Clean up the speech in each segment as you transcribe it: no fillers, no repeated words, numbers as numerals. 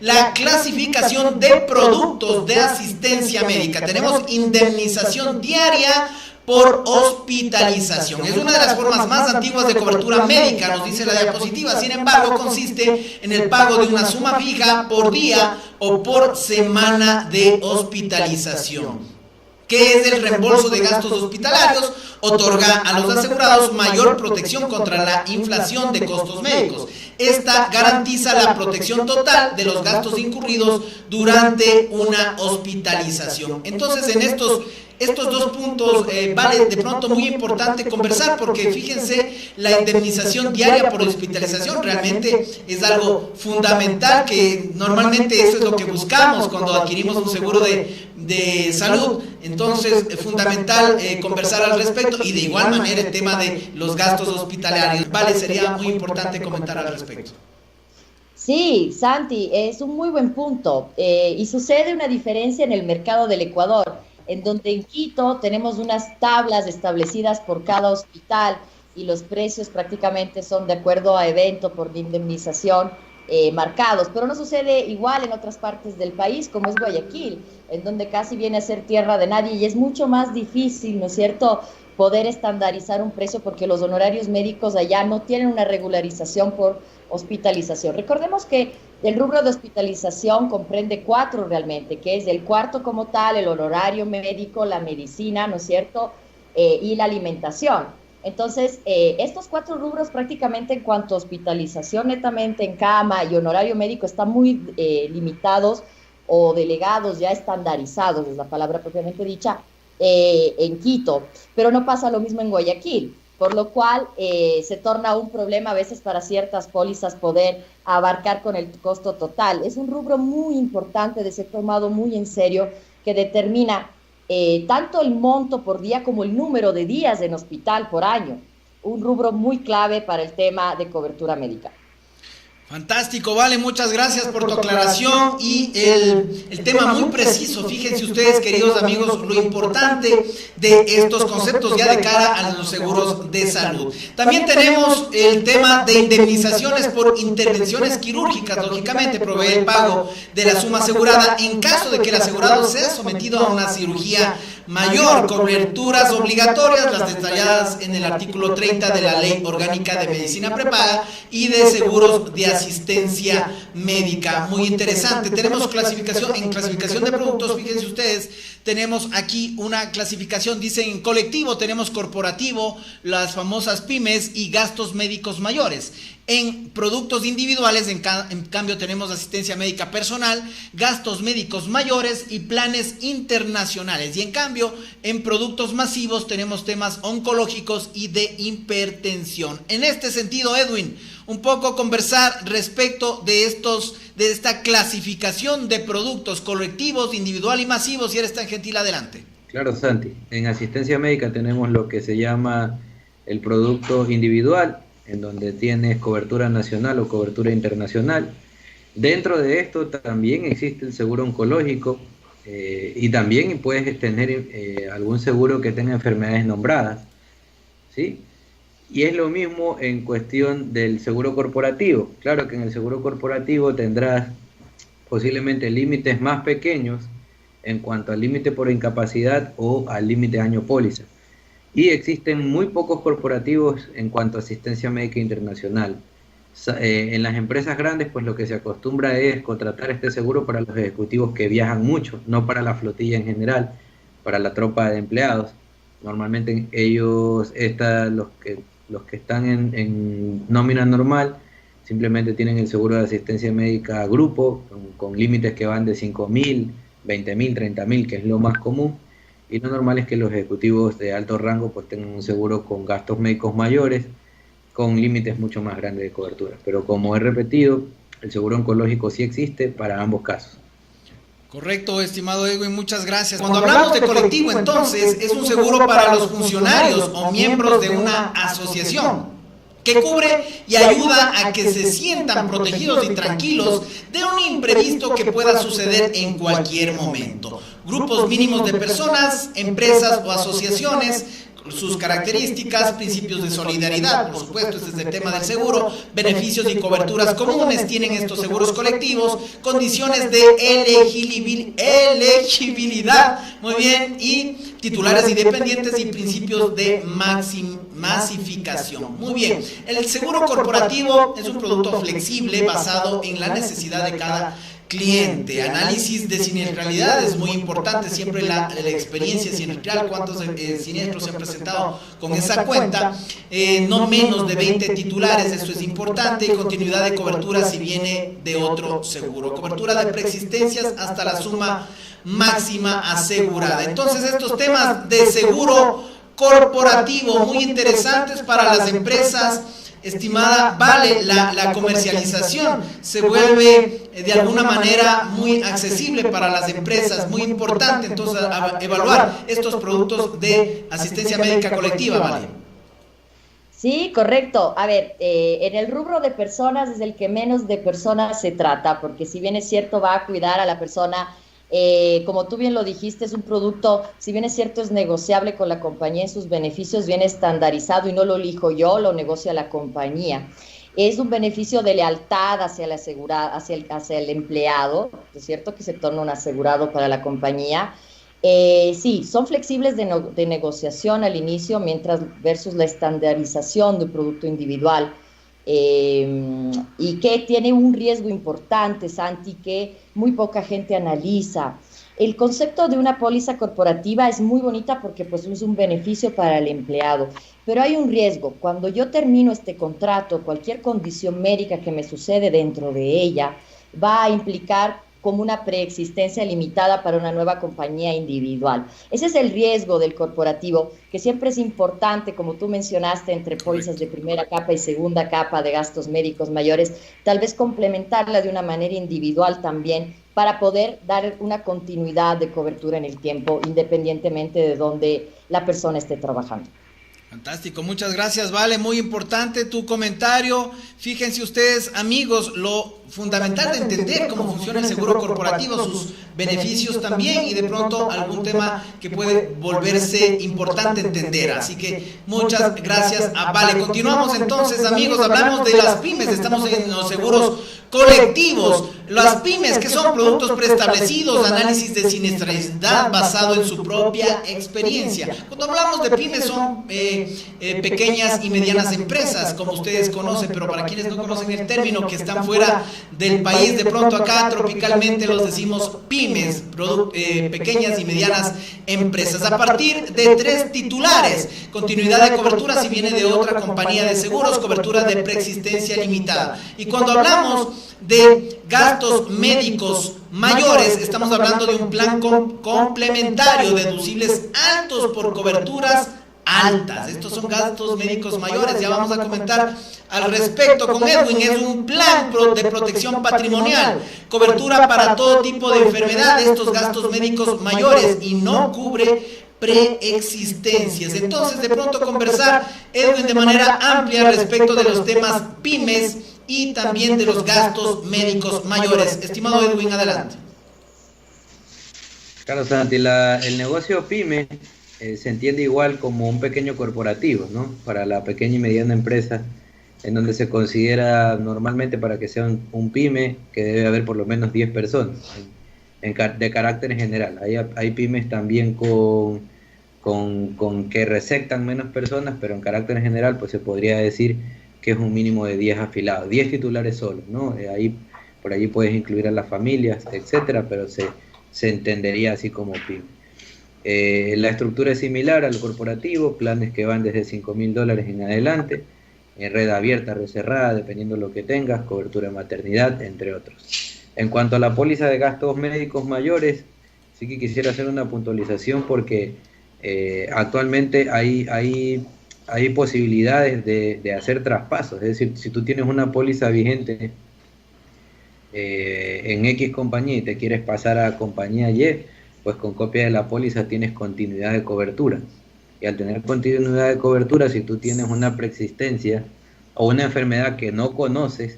la clasificación de productos de asistencia médica. Tenemos indemnización diaria por hospitalización. Es una de las formas más antiguas de cobertura médica, nos dice la diapositiva. Sin embargo, consiste en el pago de una suma fija por día o por semana de hospitalización. ¿Qué es el reembolso de gastos hospitalarios? Otorga a los asegurados mayor protección contra la inflación de costos médicos. Esta garantiza la protección total de los gastos incurridos durante una hospitalización. Entonces, en estos dos puntos vale de pronto muy importante conversar, porque fíjense, la indemnización diaria por hospitalización realmente es algo fundamental, que normalmente eso es lo que buscamos cuando adquirimos un seguro de salud. Entonces es fundamental conversar al respecto, y de igual manera el tema de los gastos hospitalarios. Vale, sería muy importante comentar al respecto. Sí, Santi, es un muy buen punto, y sucede una diferencia en el mercado del Ecuador, en donde en Quito tenemos unas tablas establecidas por cada hospital y los precios prácticamente son de acuerdo a evento por indemnización marcados, pero no sucede igual en otras partes del país, como es Guayaquil, en donde casi viene a ser tierra de nadie, y es mucho más difícil, ¿no es cierto?, poder estandarizar un precio, porque los honorarios médicos allá no tienen una regularización por hospitalización. Recordemos que el rubro de hospitalización comprende 4 realmente, que es el cuarto como tal, el honorario médico, la medicina, ¿no es cierto?, y la alimentación. Entonces, estos 4 rubros prácticamente en cuanto a hospitalización netamente en cama y honorario médico están muy limitados o delegados, ya estandarizados, es la palabra propiamente dicha, en Quito, pero no pasa lo mismo en Guayaquil, por lo cual se torna un problema a veces para ciertas pólizas poder abarcar con el costo total. Es un rubro muy importante de ser tomado muy en serio, que determina tanto el monto por día como el número de días en hospital por año, un rubro muy clave para el tema de cobertura médica. Fantástico, Vale, muchas gracias por tu aclaración y el tema muy preciso. Fíjense ustedes, queridos amigos, lo importante de estos conceptos ya de cara a los seguros de salud. También tenemos el tema de indemnizaciones por intervenciones quirúrgicas. Lógicamente, provee el pago de la suma asegurada en caso de que el asegurado sea sometido a una cirugía mayor. Coberturas obligatorias, las detalladas en el artículo 30 de la Ley Orgánica de Medicina Prepaga y de Seguros de Asistencia Médica. Muy interesante. Tenemos clasificación de productos. Fíjense ustedes, tenemos aquí una clasificación, dicen en colectivo, tenemos corporativo, las famosas pymes y gastos médicos mayores. En productos individuales, en cambio, tenemos asistencia médica personal, gastos médicos mayores y planes internacionales. Y en cambio, en productos masivos tenemos temas oncológicos y de hipertensión. En este sentido, Edwin, un poco conversar respecto de esta clasificación de productos colectivos, individual y masivos, si eres tan gentil, adelante. Claro, Santi. En asistencia médica tenemos lo que se llama el producto individual, en donde tienes cobertura nacional o cobertura internacional. Dentro de esto también existe el seguro oncológico, y también puedes tener algún seguro que tenga enfermedades nombradas, ¿sí? Y es lo mismo en cuestión del seguro corporativo. Claro que en el seguro corporativo tendrás posiblemente límites más pequeños en cuanto al límite por incapacidad o al límite año póliza. Y existen muy pocos corporativos en cuanto a asistencia médica internacional. En las empresas grandes, pues lo que se acostumbra es contratar este seguro para los ejecutivos que viajan mucho, no para la flotilla en general, para la tropa de empleados. Normalmente ellos, los que están en nómina normal, simplemente tienen el seguro de asistencia médica grupo, con límites que van de 5.000, 20.000, 30.000, que es lo más común. Y lo normal es que los ejecutivos de alto rango pues tengan un seguro con gastos médicos mayores, con límites mucho más grandes de cobertura. Pero como he repetido, el seguro oncológico sí existe para ambos casos. Correcto, estimado Edwin, muchas gracias. Cuando hablamos de colectivo, entonces, es un seguro para los funcionarios o miembros de una asociación que cubre y ayuda a que se sientan protegidos y tranquilos de un imprevisto que pueda suceder en cualquier momento. Grupos mínimos de personas, empresas o asociaciones sus características, principios de solidaridad, por supuesto, este es el tema del seguro, beneficios y coberturas comunes tienen estos seguros colectivos, condiciones de elegibilidad, muy bien, y titulares independientes y principios de masificación. Muy bien, el seguro corporativo es un producto flexible basado en la necesidad de cada cliente. Análisis de siniestralidad es muy importante, siempre la experiencia siniestral, cuántos siniestros se han presentado con esa cuenta, no menos de 20 titulares, esto es importante, y continuidad de cobertura si viene de otro seguro, cobertura de preexistencias hasta la suma máxima asegurada. Entonces estos temas de seguro corporativo muy interesantes para las empresas. Estimada Vale, la comercialización se vuelve de alguna manera muy accesible para las empresas, muy importante entonces evaluar estos productos de asistencia médica colectiva, Vale. Sí, correcto. A ver, en el rubro de personas es el que menos de personas se trata, porque si bien es cierto va a cuidar a la persona. Como tú bien lo dijiste, es un producto, si bien es cierto, es negociable con la compañía en sus beneficios, viene estandarizado y no lo elijo yo, lo negocia la compañía. Es un beneficio de lealtad hacia el empleado, ¿es cierto? Que se torna un asegurado para la compañía. Sí, son flexibles de negociación al inicio, mientras versus la estandarización de un producto individual. Y que tiene un riesgo importante, Santi, que muy poca gente analiza. El concepto de una póliza corporativa es muy bonita porque pues es un beneficio para el empleado, pero hay un riesgo. Cuando yo termino este contrato, cualquier condición médica que me sucede dentro de ella va a implicar como una preexistencia limitada para una nueva compañía individual. Ese es el riesgo del corporativo, que siempre es importante, como tú mencionaste, entre pólizas de primera capa y segunda capa de gastos médicos mayores, tal vez complementarla de una manera individual también, para poder dar una continuidad de cobertura en el tiempo, independientemente de dónde la persona esté trabajando. Fantástico, muchas gracias, Vale, muy importante tu comentario. Fíjense ustedes, amigos, lo fundamental de entender cómo funciona el seguro corporativo, sus beneficios también, y de pronto algún tema que puede volverse importante entender. Así que muchas gracias a Vale. Continuamos entonces, amigos, hablamos de las pymes, estamos en los seguros colectivos. Las pymes, que son productos preestablecidos, análisis de siniestralidad basado en su propia experiencia. Cuando hablamos de pymes son pequeñas y medianas empresas, como ustedes conocen, pero para quienes no conocen el término, que están fuera del país, de pronto acá tropicalmente los decimos pymes, pequeñas y medianas empresas, a partir de 3 titulares, continuidad de cobertura si viene de otra compañía de seguros, cobertura de preexistencia limitada. Y cuando hablamos de gastos médicos mayores, estamos hablando de un plan complementario, deducibles altos por coberturas altas. Estos son gastos médicos mayores, ya vamos a comentar al respecto con Edwin. Es un plan de protección patrimonial, cobertura para todo tipo de enfermedad de estos gastos médicos mayores, y no cubre preexistencias. Entonces, de pronto conversar, Edwin, de manera amplia respecto de los temas pymes y también de los gastos médicos mayores. Estimado Edwin, adelante. Claro, Santi, el negocio pyme se entiende igual como un pequeño corporativo, ¿no? Para la pequeña y mediana empresa, en donde se considera normalmente, para que sea un pyme, que debe haber por lo menos 10 personas de carácter general. Hay pymes también con que receptan menos personas, pero en carácter general pues se podría decir que es un mínimo de 10 afiliados, 10 titulares solos, ¿no? Por allí puedes incluir a las familias, etcétera, pero se entendería así como pyme. La estructura es similar al corporativo, planes que van desde $5.000 en adelante, en red abierta, red cerrada, dependiendo de lo que tengas, cobertura de maternidad, entre otros. En cuanto a la póliza de gastos médicos mayores, sí que quisiera hacer una puntualización porque actualmente hay posibilidades de hacer traspasos. Es decir, si tú tienes una póliza vigente en X compañía y te quieres pasar a compañía Y, pues con copia de la póliza tienes continuidad de cobertura. Y al tener continuidad de cobertura, si tú tienes una preexistencia o una enfermedad que no conoces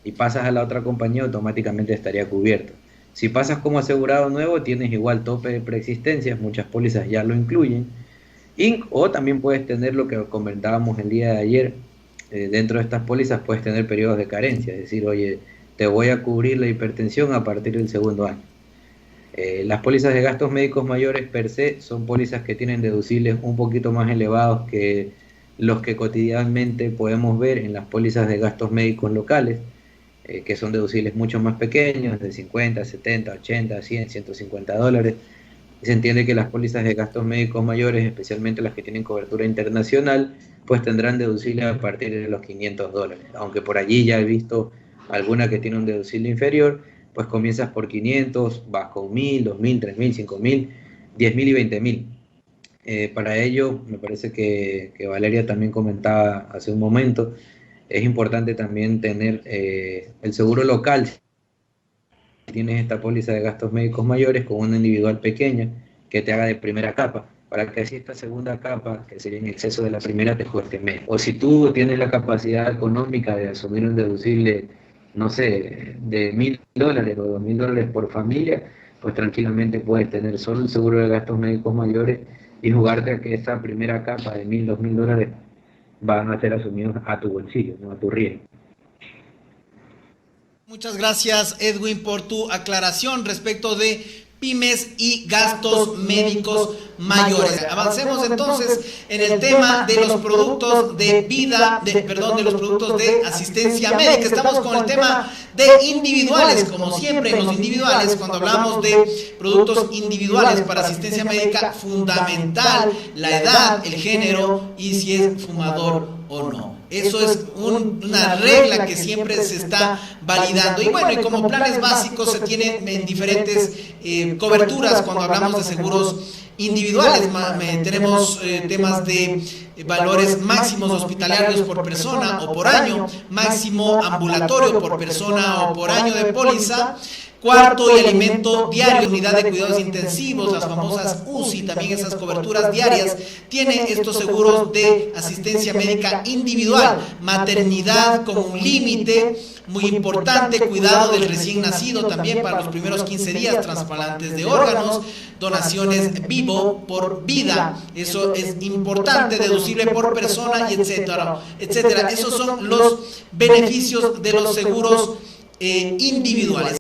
y pasas a la otra compañía, automáticamente estaría cubierto. Si pasas como asegurado nuevo, tienes igual tope de preexistencias, muchas pólizas ya lo incluyen, Inc. O también puedes tener lo que comentábamos el día de ayer, dentro de estas pólizas puedes tener periodos de carencia, es decir, oye, te voy a cubrir la hipertensión a partir del segundo año. Las pólizas de gastos médicos mayores per se son pólizas que tienen deducibles un poquito más elevados que los que cotidianamente podemos ver en las pólizas de gastos médicos locales, que son deducibles mucho más pequeños, de 50, 70, 80, 100, 150 dólares. Y se entiende que las pólizas de gastos médicos mayores, especialmente las que tienen cobertura internacional, pues tendrán deducibles a partir de los 500 dólares. Aunque por allí ya he visto alguna que tiene un deducible inferior, pues comienzas por 500, vas con 1000, 2000, 3000, 5000, 10000 y 20000. Para ello, me parece que Valeria también comentaba hace un momento, es importante también tener el seguro local. Si tienes esta póliza de gastos médicos mayores con una individual pequeña que te haga de primera capa, para que así esta segunda capa, que sería en exceso de la primera, te cueste menos. O si tú tienes la capacidad económica de asumir un deducible, no sé, de $1000 o $2000 por familia, pues tranquilamente puedes tener solo el seguro de gastos médicos mayores y jugarte a que esa primera capa de $1000, $2000 van a ser asumidos a tu bolsillo, no a tu riesgo. Muchas gracias, Edwin, por tu aclaración respecto de pymes y gastos médicos mayores. Avancemos entonces en el tema de los productos de vida, de los productos de asistencia médica. Estamos con el tema de individuales, como siempre en los individuales, cuando hablamos de productos individuales para asistencia médica, fundamental la edad, el género y si es fumador o no. Eso es una regla que siempre se está validando. Y bueno, y como planes básicos se tienen en diferentes coberturas cuando hablamos de seguros individuales. Tenemos temas de valores máximos hospitalarios por persona o por año, máximo ambulatorio por persona o por año de póliza, cuarto y alimento diario, unidad de cuidados intensivos, las famosas UCI, también esas coberturas diarias, tiene estos seguros de asistencia médica individual, maternidad con un límite muy importante, cuidado del recién nacido también para los primeros 15 días, trasplantes de órganos, donaciones vivo por vida, eso es importante, deducible por persona y etcétera, etcétera. Esos son los beneficios de los seguros individuales.